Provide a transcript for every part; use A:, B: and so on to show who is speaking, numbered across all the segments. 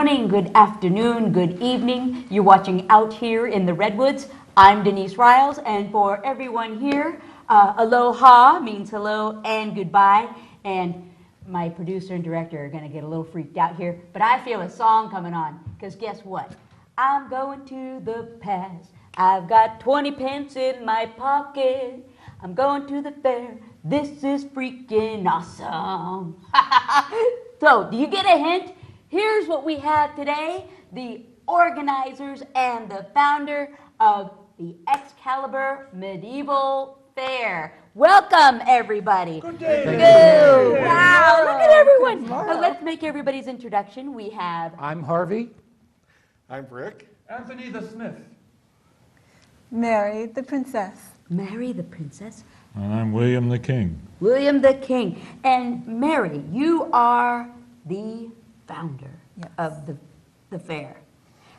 A: morning, good afternoon, good evening. You're watching Out Here in the Redwoods. I'm Denise Riles, and for everyone here, aloha means hello and goodbye. And my producer and director are going to get a little freaked out here, but I feel a song coming on, because guess what? I'm going to the past. I've got 20 pence in my pocket. I'm going to the fair. This is freaking awesome. So, do you get a hint? Here's what we have today. The organizers and the founder of the Excalibur Medieval Fair. Welcome, everybody.
B: Good day.
A: Good. Wow, look at everyone. So let's make everybody's introduction. We have...
C: I'm Harvey.
B: I'm Rick.
D: Anthony the Smith.
E: Mary the Princess.
A: Mary the Princess.
F: And I'm William the King.
A: William the King. And Mary, you are the founder of the fair.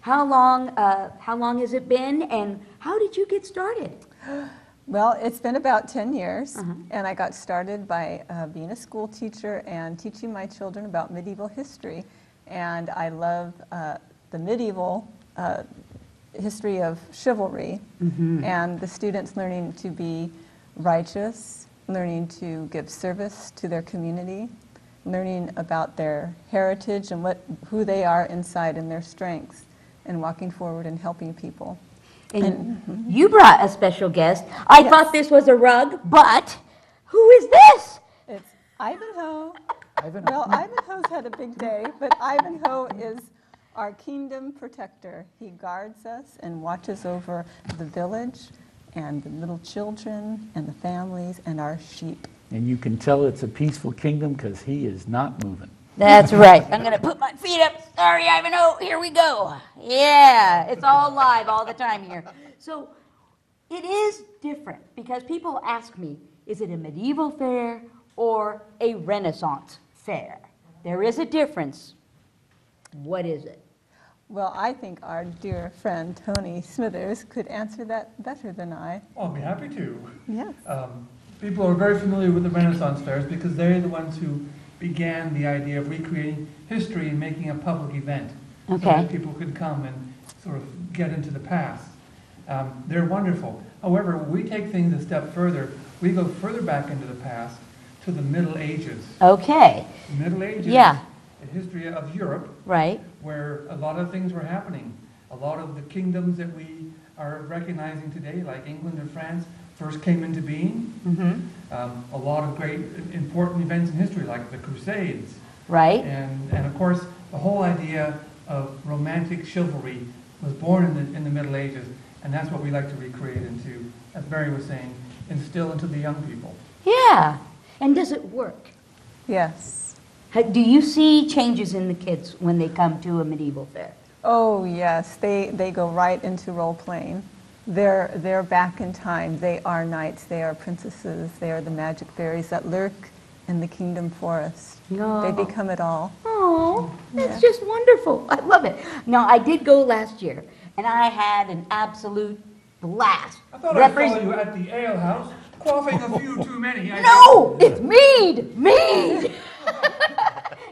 A: How long has it been, and how did you get started?
E: Well, it's been about 10 years, and I got started by being a school teacher and teaching my children about medieval history. And I love the medieval history of chivalry, and the students learning to be righteous, learning to give service to their community, learning about their heritage and who they are inside and their strengths, and walking forward and helping people.
A: And you brought a special guest. I thought this was a rug, but who is this?
E: It's Ivanhoe. Well, Ivanhoe's had a big day, but Ivanhoe is our kingdom protector. He guards us and watches over the village and the little children and the families and our sheep.
C: And you can tell it's a peaceful kingdom because he is not moving.
A: That's right. I'm going to put my feet up. Sorry, Ivanhoe. Here we go. Yeah, it's all live all the time here. So it is different because people ask me, is it a medieval fair or a Renaissance fair? There is a difference. What is it?
E: Well, I think our dear friend Tony Smithers could answer that better than I.
D: Oh, I'll be happy to.
E: Yes.
D: People are very familiar with the Renaissance fairs because they're the ones who began the idea of recreating history and making a public event. So that people could come and sort of get into the past. They're wonderful. However, we take things a step further. We go further back into the past to the Middle Ages.
A: Okay.
D: The Middle Ages,
A: Yeah.
D: the history of Europe,
A: Right.
D: where a lot of things were happening. A lot of the kingdoms that we are recognizing today, like England and France, first came into being. A lot of great important events in history, like the Crusades. Right. And of course, the whole idea of romantic chivalry was born in the Middle Ages, and that's what we like to recreate into, as Mary was saying, instill into the young people.
A: Yeah. And does it work?
E: Yes.
A: Do you see changes in the kids when they come to a medieval fair?
E: Oh, yes. They go right into role-playing. They're back in time. They are knights. They are princesses. They are the magic fairies that lurk in the kingdom forest.
A: No.
E: They become it all.
A: Oh, that's just wonderful. I love it. Now, I did go last year, and I had an absolute blast.
D: I thought I saw you at the ale house, quaffing a few too many.
A: No, it's mead! Mead!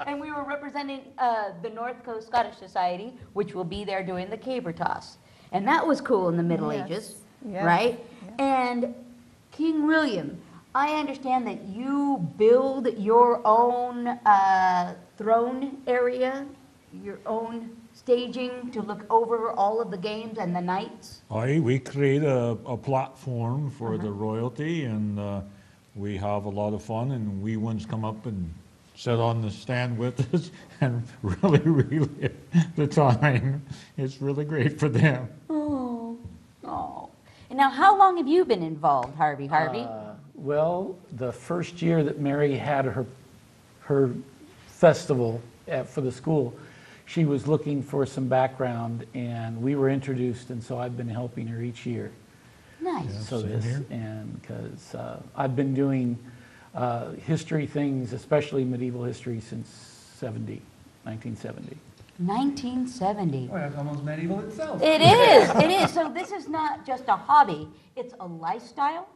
A: And we were representing the North Coast Scottish Society, which will be there doing the caber toss. And that was cool in the Middle Ages, right? Yeah. And King William, I understand that you build your own throne area, your own staging to look over all of the games and the knights.
F: Aye, we create a platform for the royalty, and we have a lot of fun, and wee ones come up and sit on the stand with us and really relive the time. It's really great for them.
A: Oh. And now, how long have you been involved, Harvey?
C: Well, the first year that Mary had her festival for the school, she was looking for some background, and we were introduced, and so I've been helping her each year.
A: Nice.
F: Yeah,
C: So
F: same here.
C: and because I've been doing history things, especially medieval history, since 1970.
A: 1970.
D: Oh, that's almost medieval itself.
A: It is. So this is not just a hobby, it's a lifestyle?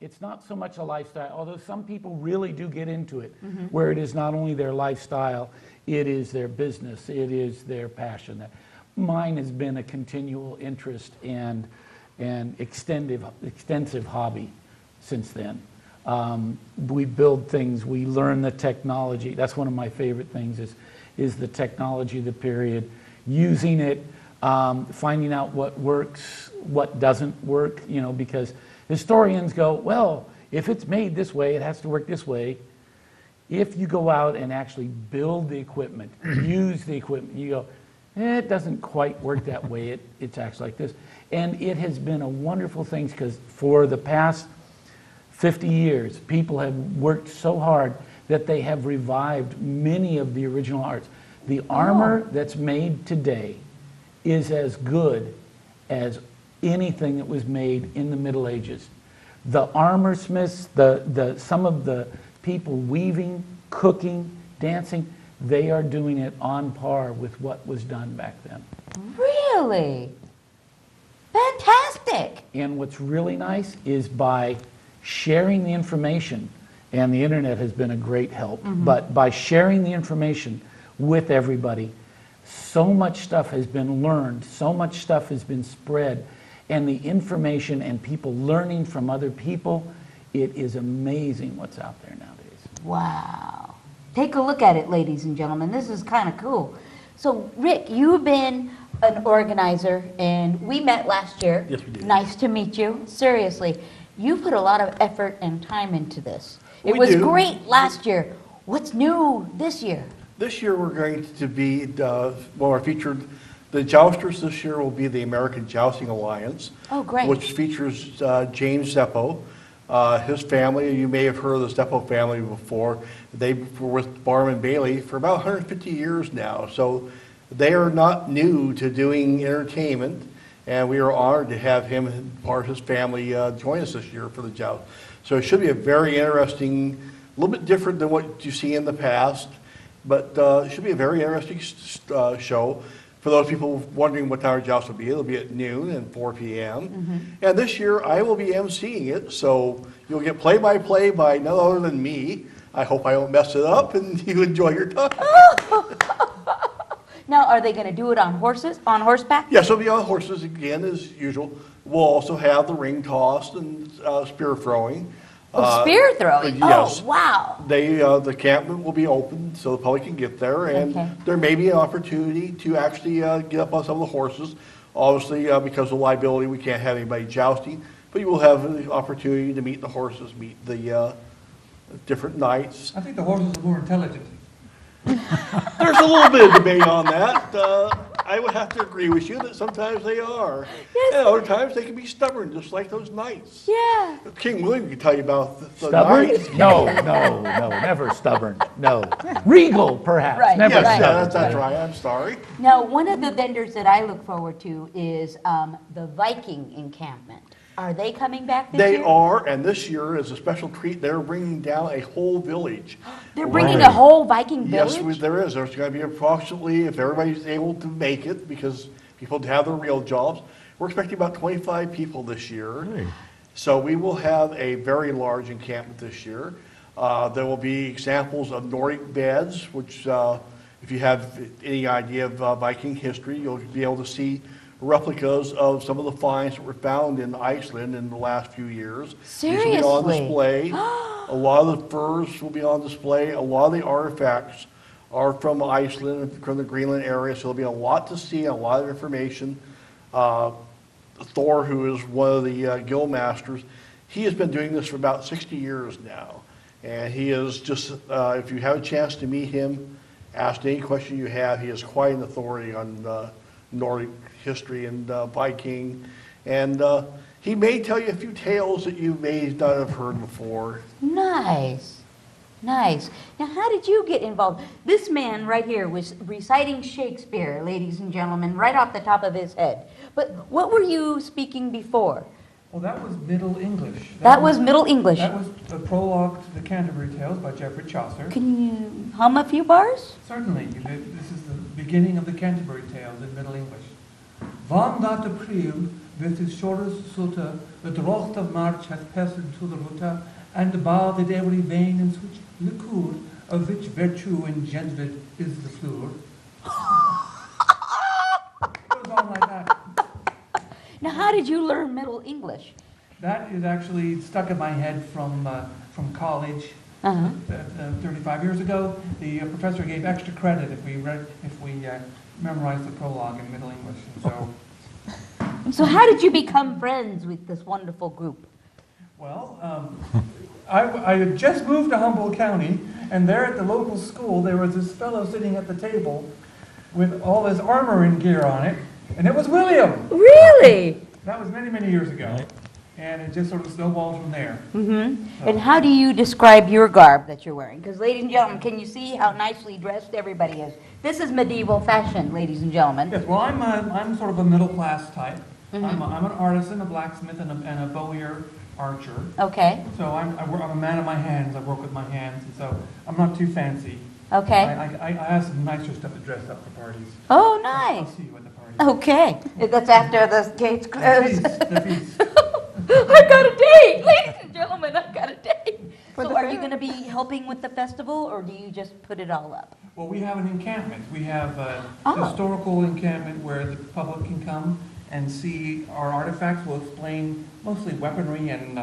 C: It's not so much a lifestyle, although some people really do get into it, where it is not only their lifestyle, it is their business, it is their passion. Mine has been a continual interest and extensive hobby since then. We build things, we learn the technology. That's one of my favorite things is the technology of the period, using it, finding out what works, what doesn't work, because historians go, well, if it's made this way, it has to work this way. If you go out and actually build the equipment, use the equipment, you go, it doesn't quite work that way, it's actually like this. And it has been a wonderful thing because for the past 50 years, people have worked so hard that they have revived many of the original arts. The armor that's made today is as good as anything that was made in the Middle Ages. The armor smiths, some of the people weaving, cooking, dancing, they are doing it on par with what was done back then.
A: Really? Fantastic.
C: And what's really nice is by sharing the information, and the internet has been a great help, but by sharing the information with everybody, so much stuff has been learned, so much stuff has been spread, and the information and people learning from other people, it is amazing what's out there nowadays.
A: Wow. Take a look at it, ladies and gentlemen. This is kind of cool. So, Rick, you've been an organizer, and we met last year.
B: Yes, we did.
A: Nice to meet you. Seriously, you put a lot of effort and time into this. It
B: We
A: was
B: do.
A: great last year. What's new this year?
B: This year we're going to be, our featured, the jousters this year will be the American Jousting Alliance.
A: Oh, great.
B: Which features James Zeppo. His family, you may have heard of the Zeppo family before. They were with Barnum Bailey for about 150 years now. So they are not new to doing entertainment. And we are honored to have him and part of his family join us this year for the joust. So it should be a very interesting, a little bit different than what you see in the past, but it should be a very interesting show. For those people wondering what time our joust will be, it'll be at noon and 4 p.m. And this year I will be emceeing it, so you'll get play-by-play by none other than me. I hope I don't mess it up and you enjoy your time.
A: Now, are they going to do it on horseback?
B: Yes, it'll be on horses again as usual. We'll also have the ring toss and spear throwing.
A: Oh, spear throwing?
B: Yes.
A: Oh, wow.
B: The encampment will be open so the public can get there, and
A: Okay.
B: there may be an opportunity to actually get up on some of the horses. Obviously, because of liability, we can't have anybody jousting, but you will have the opportunity to meet the horses, meet the different knights.
D: I think the horses are more intelligent.
B: There's a little bit of debate on that. I would have to agree with you that sometimes they are.
A: Yes.
B: And other times they can be stubborn, just like those knights.
A: Yeah.
B: King William can tell you about the
C: Stubborn?
B: knights.
C: No, never stubborn, no. Regal, perhaps,
A: Right,
C: never
B: Yes,
A: right.
C: stubborn.
B: that's right, I'm sorry.
A: Now, one of the vendors that I look forward to is the Viking encampment. Are they coming back this year?
B: They are, and this year is a special treat. They're bringing down a whole village.
A: They're bringing
C: Right.
A: a whole Viking village?
B: Yes, there is. There's going to be approximately, if everybody's able to make it, because people have their real jobs, we're expecting about 25 people this year.
F: Hey.
B: So we will have a very large encampment this year. There will be examples of Nordic beds, which if you have any idea of Viking history, you'll be able to see replicas of some of the finds that were found in Iceland in the last few years. These will be on
A: Seriously?
B: display. A lot of the furs will be on display. A lot of the artifacts are from Iceland, from the Greenland area, so there'll be a lot to see, a lot of information. Thor, who is one of the guild masters, he has been doing this for about 60 years now. And he is just, if you have a chance to meet him, ask any question you have. He is quite an authority on Nordic history and Viking. And he may tell you a few tales that you may not have heard before.
A: Nice. Nice. Now, how did you get involved? This man right here was reciting Shakespeare, ladies and gentlemen, right off the top of his head. But what were you speaking before?
D: Well, that was Middle English.
A: That was Middle English.
D: That was a prologue to the Canterbury Tales by Geoffrey Chaucer.
A: Can you hum a few bars?
D: Certainly, this is the beginning of the Canterbury Tales in Middle English. Van dat de priel wird es shorus suta, the drocht of March hath passed to the ruta, and bathed every vein in which liquor, of which virtue engendered is the fluor. It goes on like that.
A: Now, how did you learn Middle English?
D: That is actually stuck in my head from college.
A: Uh-huh.
D: 35 years ago, the professor gave extra credit if we memorized the prologue in Middle English. And so,
A: So how did you become friends with this wonderful group?
D: well, I had just moved to Humboldt County, and there at the local school, there was this fellow sitting at the table with all his armor and gear on it, and it was William.
A: Really?
D: That was many, many years ago.
F: Right.
D: And it just sort of snowballed from there.
A: Mm-hmm. And how do you describe your garb that you're wearing? Because, ladies and gentlemen, can you see how nicely dressed everybody is? This is medieval fashion, ladies and gentlemen.
D: Yes, well, I'm sort of a middle-class type.
A: Mhm.
D: I'm an artisan, a blacksmith, and a bowyer archer.
A: Okay,
D: So I'm a man of my hands. I work with my hands, and so I'm not too fancy.
A: okay.
D: I have some nicer stuff to dress up for parties.
A: Oh,
D: I'll
A: nice.
D: see you at the party.
A: Okay, that's after the gates
D: The
A: close.
D: feast, the feast.
A: I've got a date, ladies and gentlemen, I've got a date.
E: For
A: So
E: the
A: are you
E: food.
A: going to be helping with the festival, or do you just put it all up?
D: Well, we have an encampment. We have a
A: Oh.
D: historical encampment where the public can come and see our artifacts. We'll explain mostly weaponry and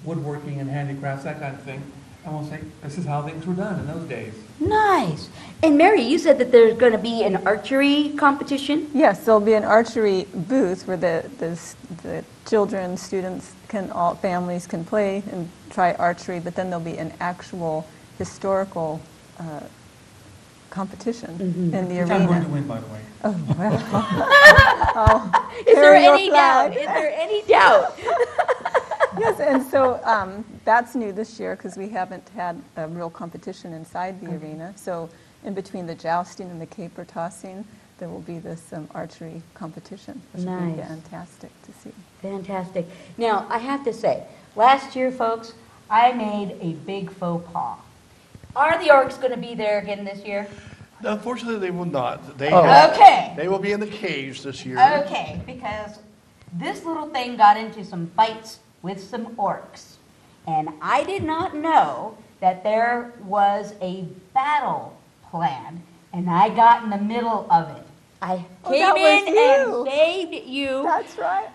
D: woodworking and handicrafts, that kind of thing. And we'll say, this is how things were done in those days.
A: Nice. And Mary, you said that there's going to be an archery competition?
E: Yes, there'll be an archery booth where the children, students, all families can play and try archery, but then there'll be an actual historical competition in the
D: Which I'm going
E: arena.
D: to win, by the way.
E: Oh, well.
A: Is there
E: Carry your
A: any doubt?
E: flag.
A: Is there any doubt?
E: Yes, and so that's new this year because we haven't had a real competition inside the arena. So in between the jousting and the caper tossing, there will be this archery competition, which will be
A: Nice.
E: fantastic to see.
A: Fantastic. Now, I have to say, last year, folks, I made a big faux pas. Are the orcs going to be there again this year?
B: Unfortunately, they will not. They
A: Okay.
B: They will be in the cage this year.
A: Okay, because this little thing got into some fights with some orcs. And I did not know that there was a battle planned, and I got in the middle of it. I
E: Oh,
A: came
E: that was
A: in
E: you.
A: and saved you.
E: That's right.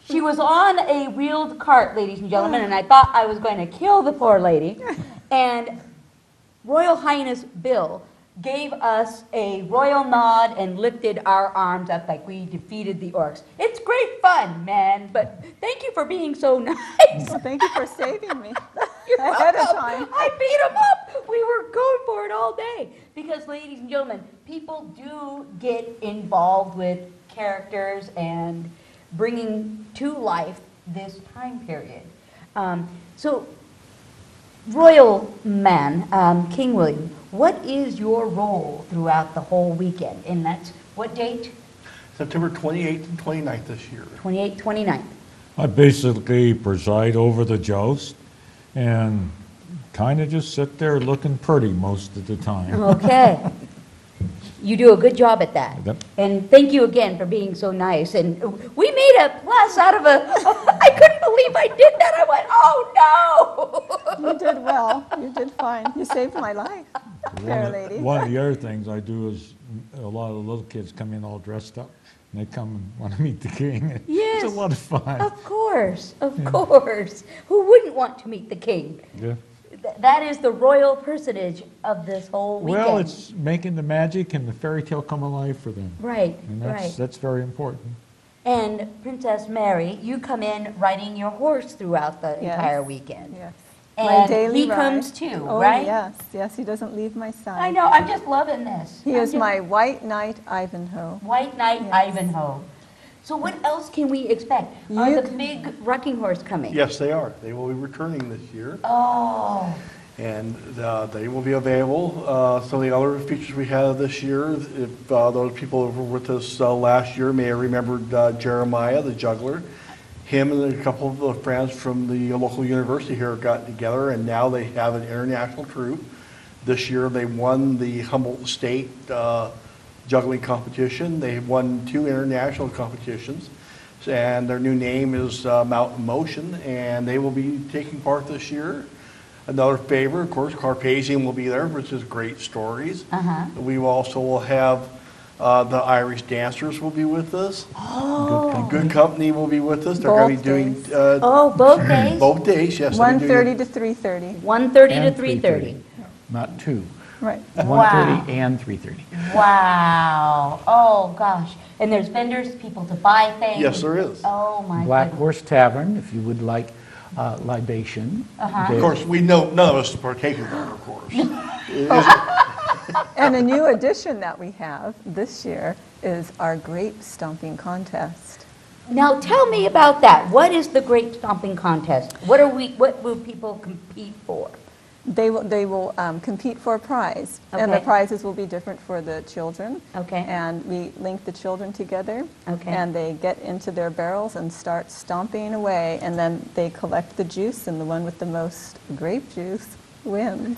A: She was on a wheeled cart, ladies and gentlemen, and I thought I was going to kill the poor lady. And Royal Highness Bill gave us a royal nod and lifted our arms up like we defeated the orcs. It's great fun, man, but thank you for being so nice.
E: Well, thank you for saving me
A: You're
E: ahead of
A: welcome.
E: time.
A: I beat them up. We were going for it all day. Because, ladies and gentlemen, people do get involved with characters and bringing to life this time period. So, Royal Man, King William, what is your role throughout the whole weekend? And that's what date?
B: September 28th and 29th this year.
A: 28th, 29th.
F: I basically preside over the joust and kind of just sit there looking pretty most of the time.
A: Okay. You do a good job at that.
F: Yep.
A: And thank you again for being so nice. And we made a plus out of I couldn't believe I did that. I went, oh no.
E: You did well. You did fine. You saved my life, fair lady.
F: One of the other things I do is a lot of the little kids come in all dressed up and they come and want to meet the king.
A: Yes.
F: It's a lot of fun.
A: Of course, of course. Who wouldn't want to meet the king?
F: Yeah.
A: That is the royal personage of this whole weekend.
F: Well, it's making the magic and the fairy tale come alive for them.
A: Right,
F: And
A: right.
F: that's very important.
A: And Princess Mary, you come in riding your horse throughout the
E: Yes.
A: entire weekend.
E: Yes.
A: And he comes too,
E: Oh,
A: right?
E: yes, yes, he doesn't leave my side.
A: I know, I'm just loving this.
E: He
A: I'm
E: is
A: just-
E: my white knight Ivanhoe.
A: White Knight
E: Yes.
A: Ivanhoe. So what else can we expect? Are
E: You
A: the big rocking horse coming?
B: Yes, they are. They will be returning this year.
A: Oh,
B: And they will be available. Some of the other features we had this year, if those people who were with us last year may have remembered Jeremiah, the juggler. Him and a couple of friends from the local university here got together, and now they have an international troupe. This year they won the Humboldt State juggling competition. They won 2 international competitions. and their new name is Mountain Motion, and they will be taking part this year. Another favor, of course, Carpathian will be there, which is great stories. We also will have the Irish Dancers will be with us.
A: Oh.
B: Good Company will be with us. They're going to be doing
E: Both
A: Both days?
B: both days. Yes, they'll be doing
E: 1:30 to 3:30.
A: 1:30 to
C: And
A: 3:30.
C: Not 2.
E: Right.
C: 1:30 and 3:30.
A: Wow. Oh, gosh. And there's vendors, people to buy things?
B: Yes, there is.
A: Oh, my
C: Black
A: goodness.
C: Horse Tavern, if you would like libation.
B: Of course, we know none of us partake in that, of course.
E: And a new addition that we have this year is our grape stomping contest.
A: Now, tell me about that. What is the grape stomping contest? What will people compete for?
E: They will compete for a prize, and the
A: Okay.
E: prizes will be different for the children.
A: Okay.
E: And we link the children together.
A: Okay.
E: And they get into their barrels and start stomping away, and then they collect the juice, and the one with the most grape juice wins.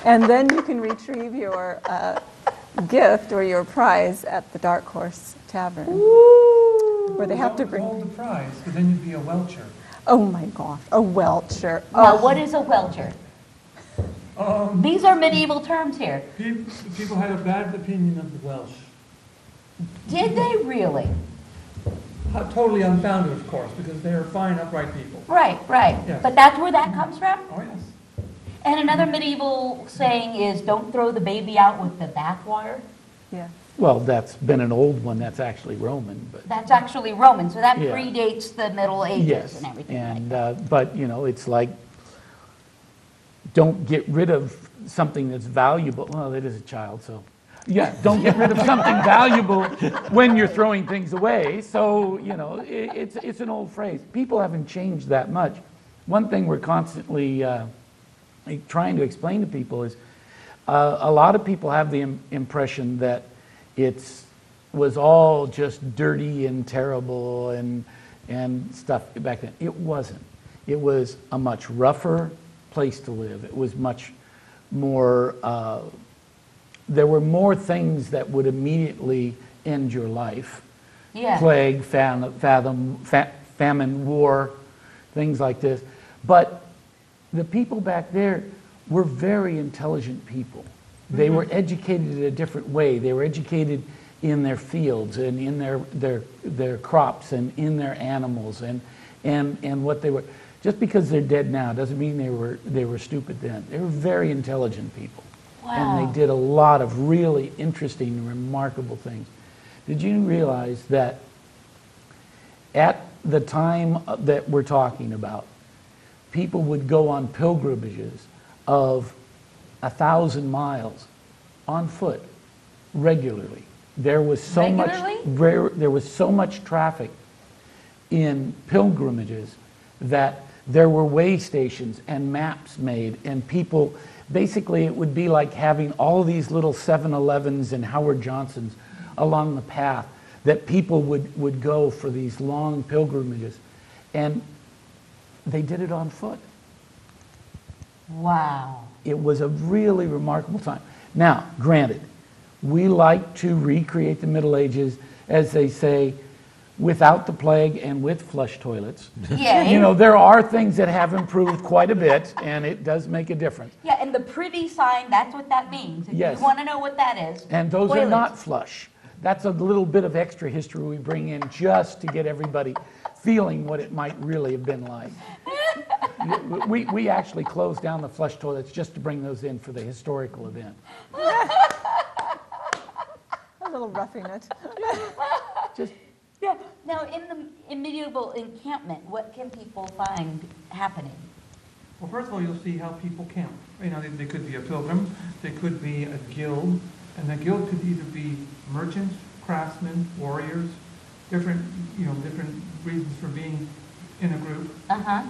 E: And then you can retrieve your gift or your prize at the Dark Horse Tavern, where they have to
D: Don't
E: bring.
D: hold the prize, because then you'd be a welcher.
E: Oh my gosh, a welcher.
A: Now,
E: Oh.
A: what is a welcher? These are medieval terms here.
D: People had a bad opinion of the Welsh.
A: Did they really?
D: Totally unfounded, of course, because they're fine, upright people.
A: Right, right.
D: Yeah.
A: But that's where that comes from?
D: Oh, yes.
A: And another medieval saying is, don't throw the baby out with the bathwater.
E: Yeah.
C: Well, that's been an old one, that's actually Roman, but
A: That's actually Roman, so that
C: Yeah.
A: predates the Middle Ages
C: yes.
A: and everything like
C: And,
A: that.
C: but, you know, it's like, don't get rid of something that's valuable. Well, it is a child, so. Yeah, don't get rid of something valuable when you're throwing things away. So, you know, it's an old phrase. People haven't changed that much. One thing we're constantly trying to explain to people is a lot of people have the impression that it was all just dirty and terrible and stuff back then. It wasn't. It was a much rougher place to live. It was much more, there were more things that would immediately end your life.
A: Yeah.
C: Plague, famine, war, things like this. But the people back there were very intelligent people. They were educated in a different way. They were educated in their fields and in their crops and in their animals and what they were. Just because they're dead now doesn't mean they were stupid then. They were very intelligent people.
A: Wow.
C: And they did a lot of really interesting and remarkable things. Did you realize that at the time that we're talking about, people would go on pilgrimages of 1,000 miles on foot regularly? There was so much traffic in pilgrimages that there were way stations and maps made, and people, basically it would be like having all these little 7-Elevens and Howard Johnsons along the path that people would go for these long pilgrimages. And they did it on foot.
A: Wow.
C: It was a really remarkable time. Now, granted, we like to recreate the Middle Ages, as they say, without the plague and with flush toilets.
A: Yeah.
C: You know, there are things that have improved quite a bit, and it does make a difference.
A: Yeah, and the privy sign, that's what that means. If
C: Yes.
A: you want to know what that is.
C: And those are
A: toilets.
C: not flush. That's a little bit of extra history we bring in just to get everybody feeling what it might really have been like. We actually closed down the flush toilets just to bring those in for the historical event.
E: A little roughing it.
C: Just
A: Yeah. Now, in medieval encampment, what can people find happening?
D: Well, first of all, you'll see how people camp. You know, they could be a pilgrim, they could be a guild, and the guild could either be merchants, craftsmen, warriors, different reasons for being in a group.
A: Uh-huh.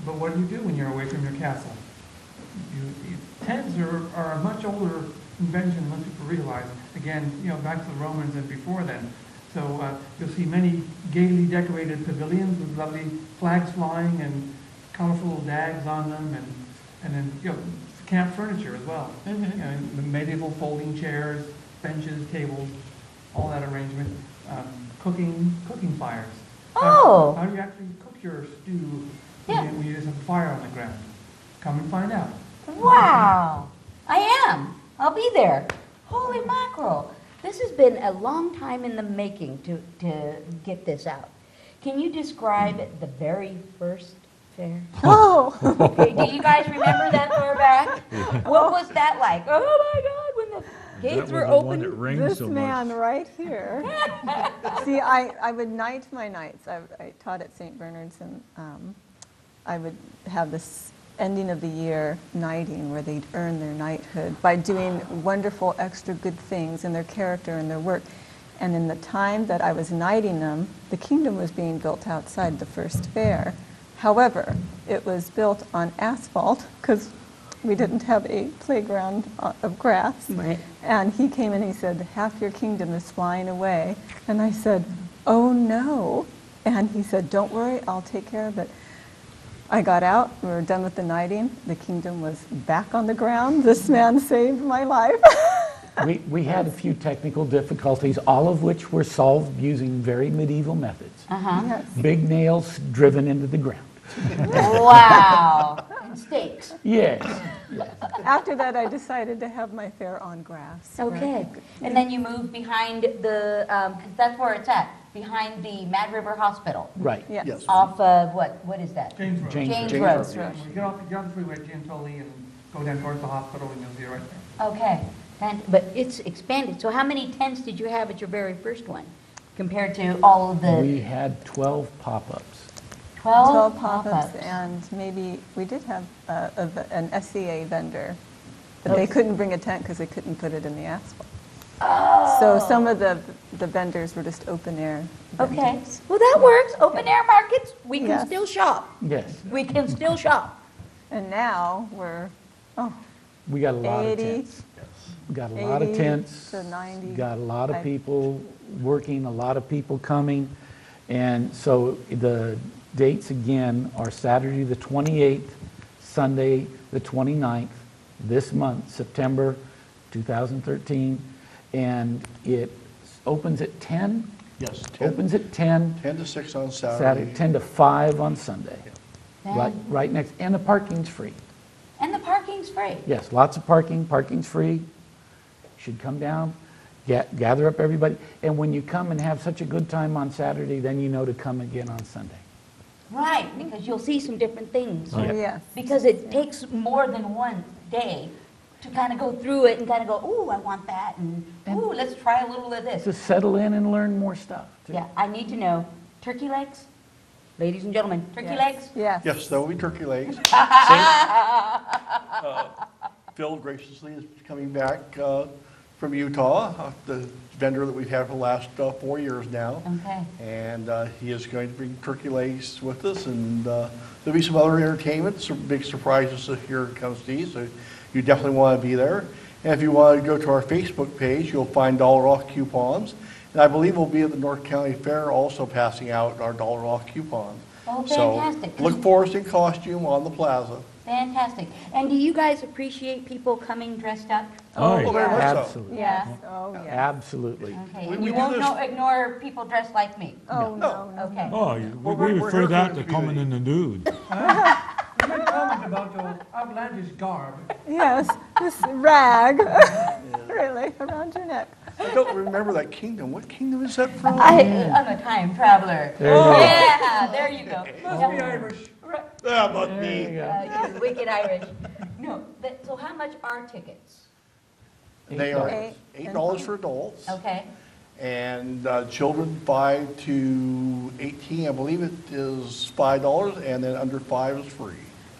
D: But what do you do when you're away from your castle? Tents are a much older invention than people realize. Again, back to the Romans and before then. So you'll see many gaily decorated pavilions with lovely flags flying and colorful dags on them, and then camp furniture as well.
A: Mm-hmm.
D: The medieval folding chairs, benches, tables, all that arrangement. Cooking fires.
A: Oh.
D: How do you actually cook your stew
A: Yeah.
D: when you have some fire on the ground? Come and find out.
A: Wow, I am. I'll be there. Holy mackerel. This has been a long time in the making to get this out. Can you describe the very first fair?
E: Oh,
A: Okay, do you guys remember that far back? What was that like? Oh my God, when the gates were
F: That was the one that
A: open?
F: rings
E: this
F: so
E: man
F: much.
E: right here. See, I would night my nights. I taught at St. Bernard's, and I would have this ending of the year knighting where they'd earn their knighthood by doing wonderful extra good things in their character and their work. And in the time that I was knighting them, the kingdom was being built outside the first fair. However, it was built on asphalt because we didn't have a playground of grass.
A: Right.
E: And he came and he said, half your kingdom is flying away. And I said, oh no. And he said, don't worry, I'll take care of it. I got out, we were done with the knighting, the kingdom was back on the ground. This man saved my life.
C: We had a few technical difficulties, all of which were solved using very medieval methods.
E: Yes.
C: Big nails driven into the ground.
A: Wow. And stakes.
C: Yes.
E: After that, I decided to have my fair on grass.
A: Okay. And then you moved behind the, 'cause that's where it's at, behind the Mad River Hospital.
C: Right.
E: Yes.
B: Yes.
A: Off of, what is that?
D: James Road.
C: James
A: James
B: James
A: Road.
B: Road.
D: When you get off the freeway at Gentoli and go down towards the hospital, and you'll see it right there.
A: Okay. But it's expanded. So how many tents did you have at your very first one compared to all of the
C: We had 12 pop-ups.
A: 12
E: pop-ups, and maybe we did have an SCA vendor, but they couldn't bring a tent because they couldn't put it in the asphalt. So some of the vendors were just open air
A: Okay.
E: vendors.
A: Well, that works. Open air markets, we can
E: Yes.
A: still shop.
C: Yes.
A: We can still shop.
E: And now we're,
C: We got a lot of
E: 80.
C: tents. We got a lot of
E: 80
C: tents.
E: to 90.
C: Got a lot of
E: I-
C: people working, a lot of people coming. And so the dates again are Saturday the 28th, Sunday the 29th, this month, September 2013. And it opens at 10,
B: Yes,
C: opens at 10,
B: 10 to 6 on
C: Saturday,
B: Saturday.
C: 10 to 5 on Sunday. Right,
A: And
C: right next, and the parking's free.
A: the parking's free.
C: Yes, lots of parking, parking's free. Should come down, gather up everybody. And when you come and have such a good time on Saturday, then you know to come again on Sunday.
A: Right, because you'll see some different things.
E: Oh, yes.
A: Because it takes more than one day to kind of go through it and kind of go, ooh, I want that, and ooh, let's try a little of this.
C: To settle in and learn more stuff, too.
A: Yeah, I need to know, turkey legs? Ladies and gentlemen, turkey
E: Yes.
A: legs?
E: Yes.
B: Yes, there will be turkey legs. Phil graciously is coming back from Utah, the vendor that we've had for the last 4 years now.
A: Okay.
B: And he is going to bring turkey legs with us, and there'll be some other entertainment, some big surprises this year come Steve, so you definitely want to be there. And if you want to go to our Facebook page, you'll find dollar off coupons. And I believe we'll be at the North County Fair also passing out our dollar off coupons.
A: Oh, fantastic.
B: So look for us in costume on the plaza.
A: Fantastic. And do you guys appreciate people coming dressed up?
F: Oh, yeah.
B: very much so.
C: Absolutely.
E: Yes. Oh, yes.
C: Absolutely.
A: Okay,
B: We
A: and you
B: do
A: won't
B: this-
A: ignore people dressed like me?
E: Oh, no, no.
A: Okay.
F: Oh,
B: Well,
F: we
B: we're
F: refer
B: here
F: that
B: for
F: to
B: the
F: coming in the nude.
D: You made a comment about your outlandish garb.
E: Yes, this rag, really, around your neck.
B: I don't remember that kingdom. What kingdom is that from?
A: I'm a time traveler.
C: There you go.
A: Yeah, there you go.
D: Must be Irish.
B: That must
C: There you
B: be.
C: go.
A: You're wicked Irish. No, so how much are tickets?
B: They are
E: $8
B: $8 for adults.
A: Okay,
B: And children 5 to 18, I believe it is $5, and then under 5 is free.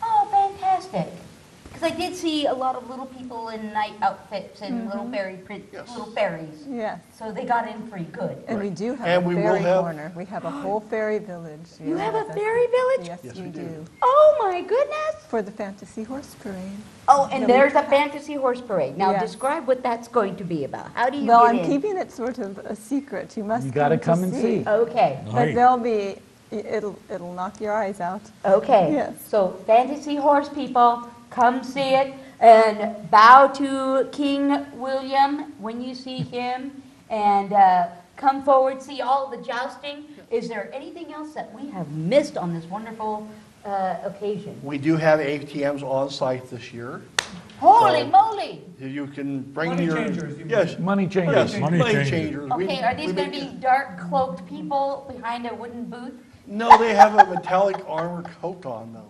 A: oh, fantastic. Because I did see a lot of little people in night outfits and little fairy print,
B: Yes.
A: little fairies.
E: Yes,
A: So they got in free, good.
E: and we do
B: And
E: have a
B: we will
E: fairy
B: have-
E: corner. We have a whole fairy village.
A: You have a
E: that's-
A: fairy village?
E: Yes,
B: Yes,
E: we
B: we do.
E: do.
A: Oh, my goodness.
E: For the Fantasy Horse Parade.
A: Oh, and
E: Yeah, we-
A: there's a fantasy horse parade. Now,
E: Yes.
A: describe what that's going to be about. How do you
E: Well,
A: get
E: I'm
A: in?
E: keeping it sort of a secret. You must
C: You gotta
E: to
C: come and see.
A: Okay,
E: But
F: Right.
E: there'll be, it'll knock your eyes out.
A: okay.
E: Yes.
A: So fantasy horse people, come see it and bow to King William when you see him and come forward, see all the jousting. Is there anything else that we have missed on this wonderful occasion?
B: We do have ATMs on site this year.
A: Holy
B: So-
A: moly!
B: You can bring
D: Money
B: your.
D: changers, you mean.
B: Yes,
C: Money changes.
B: yes,
F: Money
B: money
F: changers.
B: changers. We-
A: Okay, are these
B: we
A: going to
B: make-
A: be dark cloaked people behind a wooden booth?
B: No, they have a metallic armor coat on them.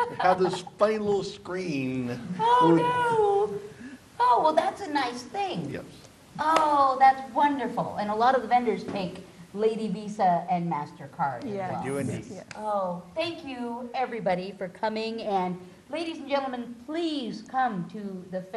B: They have this funny little screen.
A: Oh, no! Oh, well, that's a nice thing.
B: Yes.
A: Oh, that's wonderful. And a lot of the vendors take Lady Visa and MasterCard as
E: Yeah.
A: well.
B: Do indeed.
E: Yeah.
A: Oh, thank you, everybody, for coming. And ladies and gentlemen, please come to the fair.